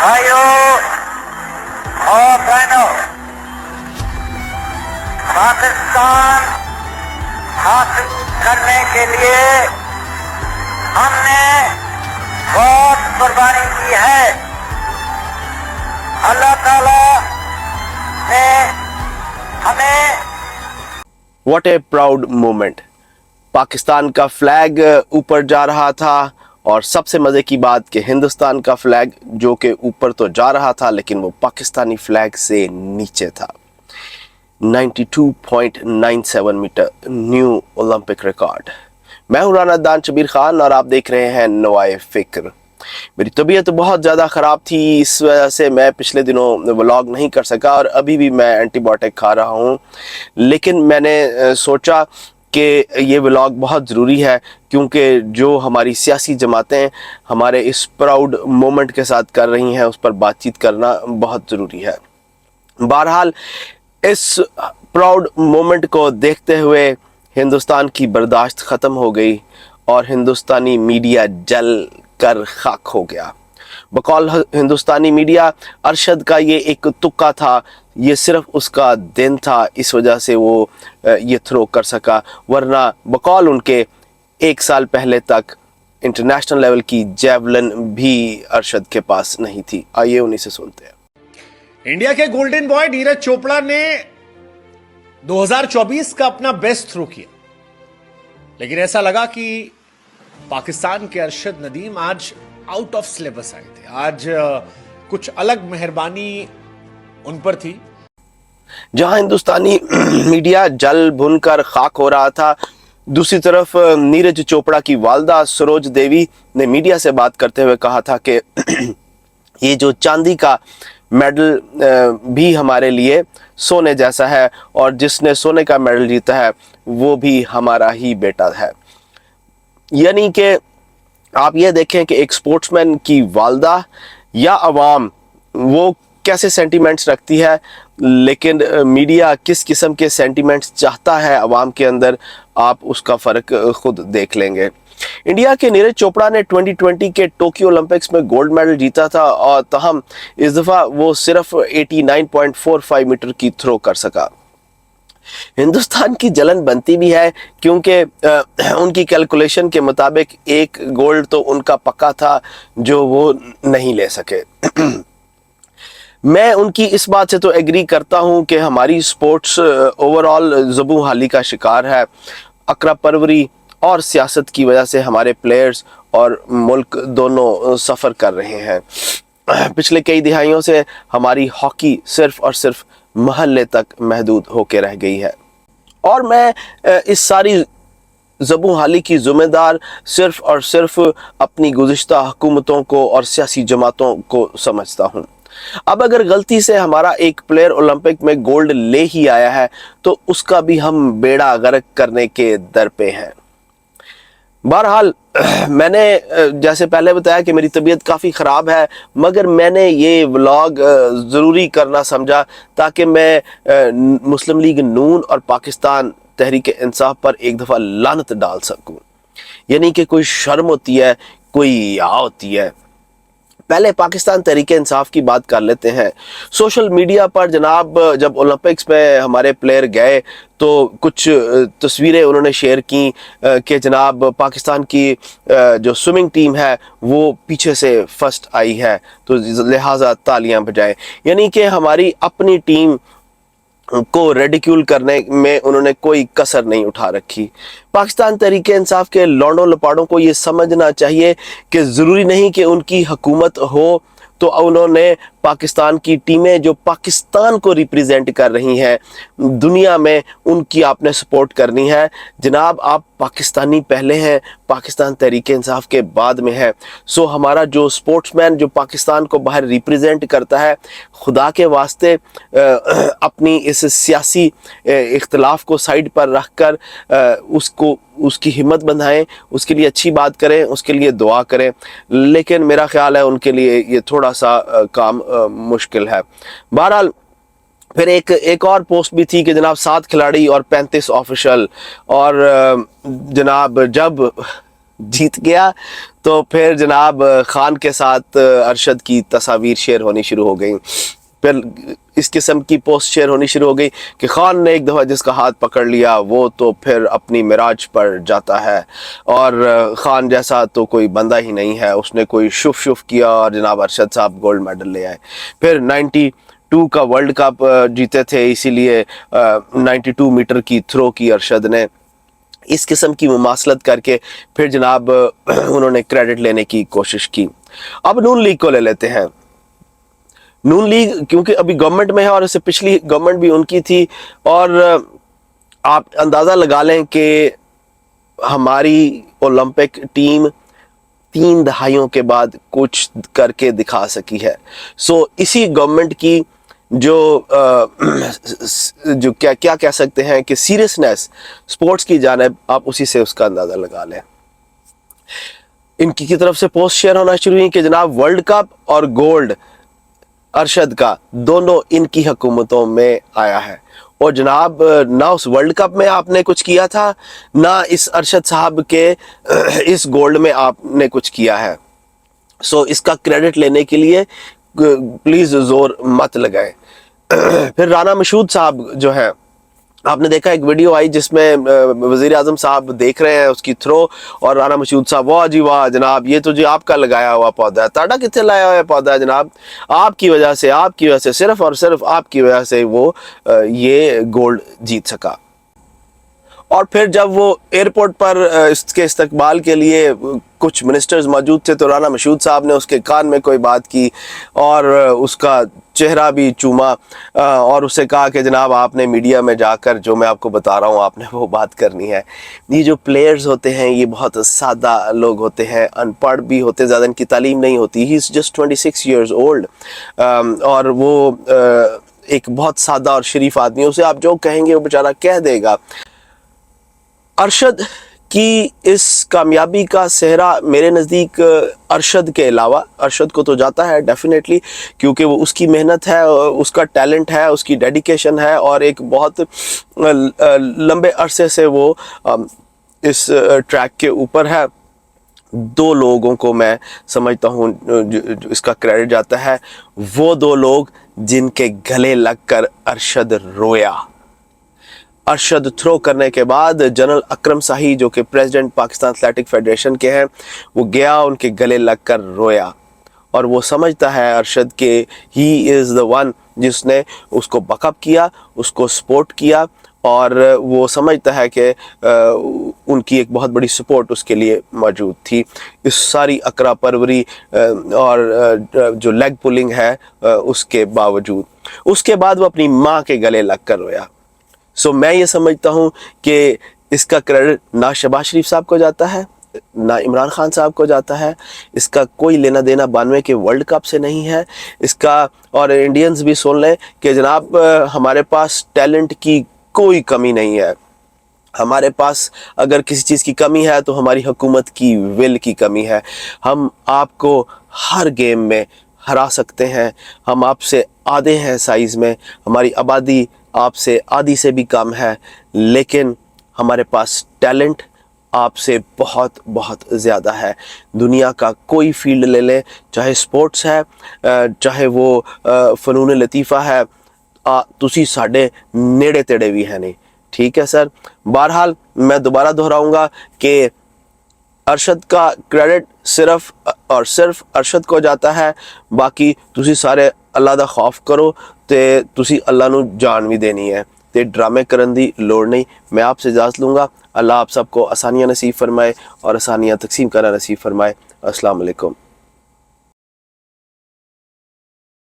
भाइयों और बहनों, पाकिस्तान हासिल करने के लिए हमने बहुत कुर्बानी की है। अल्लाह ताला ने हमें What a proud moment! Pakistan का फ्लैग ऊपर जा रहा था और सबसे मज़े की बात कि हिंदुस्तान का फ्लैग जो कि ऊपर तो जा रहा था लेकिन वो पाकिस्तानी फ्लैग से नीचे था। 92.97 मीटर न्यू ओलंपिक रिकॉर्ड। मैं हूं राना दान शबीर खान और आप देख रहे हैं नवाए फिक्र। मेरी तबीयत बहुत ज़्यादा ख़राब थी, इस वजह से मैं पिछले दिनों व्लॉग नहीं कर सका और अभी भी मैं एंटीबायोटिक खा रहा हूं। लेकिन मैंने सोचा कि ये व्लॉग बहुत ज़रूरी है क्योंकि जो हमारी सियासी जमातें हमारे इस प्राउड मोमेंट के साथ कर रही हैं उस पर बातचीत करना बहुत ज़रूरी है। बहरहाल इस प्राउड मोमेंट को देखते हुए हिंदुस्तान की बर्दाश्त ख़त्म हो गई और हिंदुस्तानी मीडिया जल कर खाक हो गया। बकौल हिंदुस्तानी मीडिया, अरशद का ये एक तुक्का था, ये सिर्फ उसका दिन था, इस वजह से वो ये थ्रो कर सका, वरना बकौल उनके एक साल पहले तक इंटरनेशनल लेवल की जेवलिन भी अरशद के पास नहीं थी। आइए उन्हीं से सुनते हैं। इंडिया के गोल्डन बॉय नीरज चोपड़ा ने 2024 का अपना बेस्ट थ्रो किया, लेकिन ऐसा लगा कि पाकिस्तान के अरशद नदीम आज आउट ऑफ सिलेबस आए थे। आज कुछ अलग मेहरबानी उन पर थी। जहां हिंदुस्तानी मीडिया जल भुन कर खाक हो रहा था, दूसरी तरफ नीरज चोपड़ा की वालदा सरोज देवी ने मीडिया से बात करते हुए कहा था कि ये जो चांदी का मेडल भी हमारे लिए सोने जैसा है और जिसने सोने का मेडल जीता है वो भी हमारा ही बेटा है। यानी कि आप ये देखें कि एक स्पोर्ट्समैन की वालदा या अवाम वो कैसे सेंटीमेंट्स रखती है, लेकिन मीडिया किस किस्म के सेंटीमेंट्स चाहता है अवाम के अंदर, आप उसका फ़र्क खुद देख लेंगे। इंडिया के नीरज चोपड़ा ने 2020 के टोक्यो ओलंपिक्स में गोल्ड मेडल जीता था और तहम इस दफ़ा वो सिर्फ 89.45 मीटर की थ्रो कर सका। हिंदुस्तान की जलन बनती भी है क्योंकि उनकी कैलकुलेशन के मुताबिक एक गोल्ड तो उनका पक्का था जो वो नहीं ले सके। मैं उनकी इस बात से तो एग्री करता हूं कि हमारी स्पोर्ट्स ओवरऑल ज़बू हाली का शिकार है। अकरा परवरी और सियासत की वजह से हमारे प्लेयर्स और मुल्क दोनों सफ़र कर रहे हैं। पिछले कई दिहाइयों से हमारी हॉकी सिर्फ और सिर्फ महल्ले तक महदूद होकर रह गई है और मैं इस सारी ज़बू हाली की ज़िम्मेदार सिर्फ और सिर्फ अपनी गुज़िश्ता हुकूमतों को और सियासी जमातों को समझता हूँ। अब अगर गलती से हमारा एक प्लेयर ओलंपिक में गोल्ड ले ही आया है तो उसका भी हम बेड़ा गर्क करने के दर पे हैं। बहरहाल मैंने जैसे पहले बताया कि मेरी तबीयत काफ़ी ख़राब है, मगर मैंने ये व्लॉग ज़रूरी करना समझा ताकि मैं मुस्लिम लीग नून और पाकिस्तान तहरीक इंसाफ पर एक दफ़ा लानत डाल सकूं। यानी कि कोई शर्म होती है, कोई या होती है। पहले पाकिस्तान तहरीक इंसाफ की बात कर लेते हैं। सोशल मीडिया पर जनाब जब ओलंपिक्स में हमारे प्लेयर गए तो कुछ तस्वीरें उन्होंने शेयर की कि जनाब पाकिस्तान की जो स्विमिंग टीम है वो पीछे से फर्स्ट आई है तो लिहाजा तालियां बजाएं। यानी कि हमारी अपनी टीम को रेडिक्यूल करने में उन्होंने कोई कसर नहीं उठा रखी। पाकिस्तान तहरीक इंसाफ के लौंडों लपाड़ों को ये समझना चाहिए कि ज़रूरी नहीं कि उनकी हुकूमत हो तो उन्होंने पाकिस्तान की टीमें जो पाकिस्तान को रिप्रेजेंट कर रही हैं दुनिया में, उनकी आपने सपोर्ट करनी है। जनाब आप पाकिस्तानी पहले हैं, पाकिस्तान तहरीक इंसाफ के बाद में है। सो हमारा जो स्पोर्ट्समैन जो पाकिस्तान को बाहर रिप्रेजेंट करता है, खुदा के वास्ते अपनी इस सियासी इख्तलाफ को साइड पर रख कर उसकी हिम्मत बंधाएं, उसके लिए अच्छी बात करें, उसके लिए दुआ करें। लेकिन मेरा ख्याल है उनके लिए ये थोड़ा सा काम मुश्किल है। बहरहाल फिर एक और पोस्ट भी थी कि जनाब 7 खिलाड़ी और 35 ऑफिशियल, और जनाब जब जीत गया तो फिर जनाब खान के साथ अरशद की तस्वीर शेयर होनी शुरू हो गई। फिर इस किस्म की पोस्ट शेयर होनी शुरू हो गई कि खान ने एक दफ़ा जिसका हाथ पकड़ लिया वो तो फिर अपनी मिराज पर जाता है, और खान जैसा तो कोई बंदा ही नहीं है, उसने कोई शुफ शुफ किया और जनाब अरशद साहब गोल्ड मेडल ले आए। फिर 92 का वर्ल्ड कप जीते थे, इसीलिए 92 मीटर की थ्रो की अरशद ने। इस किस्म की मुमासलत करके फिर जनाब उन्होंने क्रेडिट लेने की कोशिश की। अब नून लीग को ले लेते हैं। नून लीग क्योंकि अभी गवर्नमेंट में है और इससे पिछली गवर्नमेंट भी उनकी थी, और आप अंदाज़ा लगा लें कि हमारी ओलंपिक टीम 3 दहाइयों के बाद कुछ करके दिखा सकी है। सो इसी गवर्नमेंट की जो क्या कह सकते हैं कि सीरियसनेस स्पोर्ट्स की जानिब, आप उसी से उसका अंदाज़ा लगा लें। इनकी की तरफ से पोस्ट शेयर होना शुरू हुई कि जनाब वर्ल्ड कप और गोल्ड अरशद का दोनों इनकी हुकूमतों में आया है, और जनाब ना उस वर्ल्ड कप में आपने कुछ किया था, ना इस अरशद साहब के इस गोल्ड में आपने कुछ किया है। सो इसका क्रेडिट लेने के लिए प्लीज़ ज़ोर मत लगाएं। फिर राना मशहूद साहब जो है, आपने देखा एक वीडियो आई जिसमें वज़ीर आज़म साहब देख रहे हैं उसकी थ्रो, और राना मशहूद साहब वाह जी वाह जनाब ये तो जी आपका लगाया हुआ पौधा है, ताड़ा कितने लाया हुआ पौधा है जनाब, आपकी वजह से सिर्फ और सिर्फ आपकी वजह से वो ये गोल्ड जीत सका। और फिर जब वो एयरपोर्ट पर इसके इस्तकबाल के लिए कुछ मिनिस्टर्स मौजूद थे तो राना मशहूद साहब ने उसके कान में कोई बात की और उसका चेहरा भी चूमा, और उससे कहा कि जनाब आपने मीडिया में जाकर जो मैं आपको बता रहा हूँ आपने वो बात करनी है। ये जो प्लेयर्स होते हैं ये बहुत सादा लोग होते हैं, अनपढ़ भी होते, ज़्यादा इनकी तालीम नहीं होती। He is just 26 years old, और वो एक बहुत सादा और शरीफ आदमी, उसे आप जो कहेंगे वो बेचारा कह देगा। अरशद की इस कामयाबी का सेहरा मेरे नज़दीक अरशद के अलावा, अरशद को तो जाता है डेफिनेटली, क्योंकि वो उसकी मेहनत है, उसका टैलेंट है, उसकी डेडिकेशन है, और एक बहुत लंबे अरसे से वो इस ट्रैक के ऊपर है। 2 लोगों को मैं समझता हूँ जो इसका क्रेडिट जाता है, वो 2 लोग जिनके गले लगकर अरशद रोया। अरशद थ्रो करने के बाद जनरल अकरम शाही जो कि प्रेसिडेंट पाकिस्तान एथलेटिक फेडरेशन के हैं, वो गया उनके गले लगकर रोया, और वो समझता है अरशद के ही इज़ द वन जिसने उसको बकअप किया, उसको सपोर्ट किया, और वो समझता है कि उनकी एक बहुत बड़ी सपोर्ट उसके लिए मौजूद थी। इस सारी अकरा परवरी और जो लेग पुलिंग है उसके बावजूद, उसके बाद वो अपनी माँ के गले लगकर रोया। सो मैं ये समझता हूँ कि इसका क्रेडिट ना शहबाज शरीफ साहब को जाता है, ना इमरान खान साहब को जाता है, इसका कोई लेना देना 92 के वर्ल्ड कप से नहीं है इसका। और इंडियंस भी सुन लें कि जनाब हमारे पास टैलेंट की कोई कमी नहीं है, हमारे पास अगर किसी चीज़ की कमी है तो हमारी हुकूमत की विल की कमी है। हम आपको हर गेम में हरा सकते हैं, हम आपसे आधे हैं साइज़ में, हमारी आबादी आपसे आधी से भी कम है, लेकिन हमारे पास टैलेंट आपसे बहुत बहुत ज़्यादा है। दुनिया का कोई फील्ड ले लें, चाहे स्पोर्ट्स है, चाहे वो फ़नून लतीफ़ा है, तुसी साढ़े नेड़े तेड़े भी है नहीं। ठीक है सर, बहरहाल मैं दोबारा दोहराऊंगा कि अरशद का क्रेडिट सिर्फ और सिर्फ अरशद को जाता है। बाकी तुसी सारे अल्लाह दा खौफ करो ते तुसी अल्लाह नू जान भी देनी है, ते ड्रामे करन दी लोड़ नहीं। मैं आपसे इजाज़त लूँगा। अल्लाह आप सबको आसानियाँ नसीब फरमाए और आसानियाँ तकसीम करना नसीब फरमाए। अस्सलाम वालेकुम।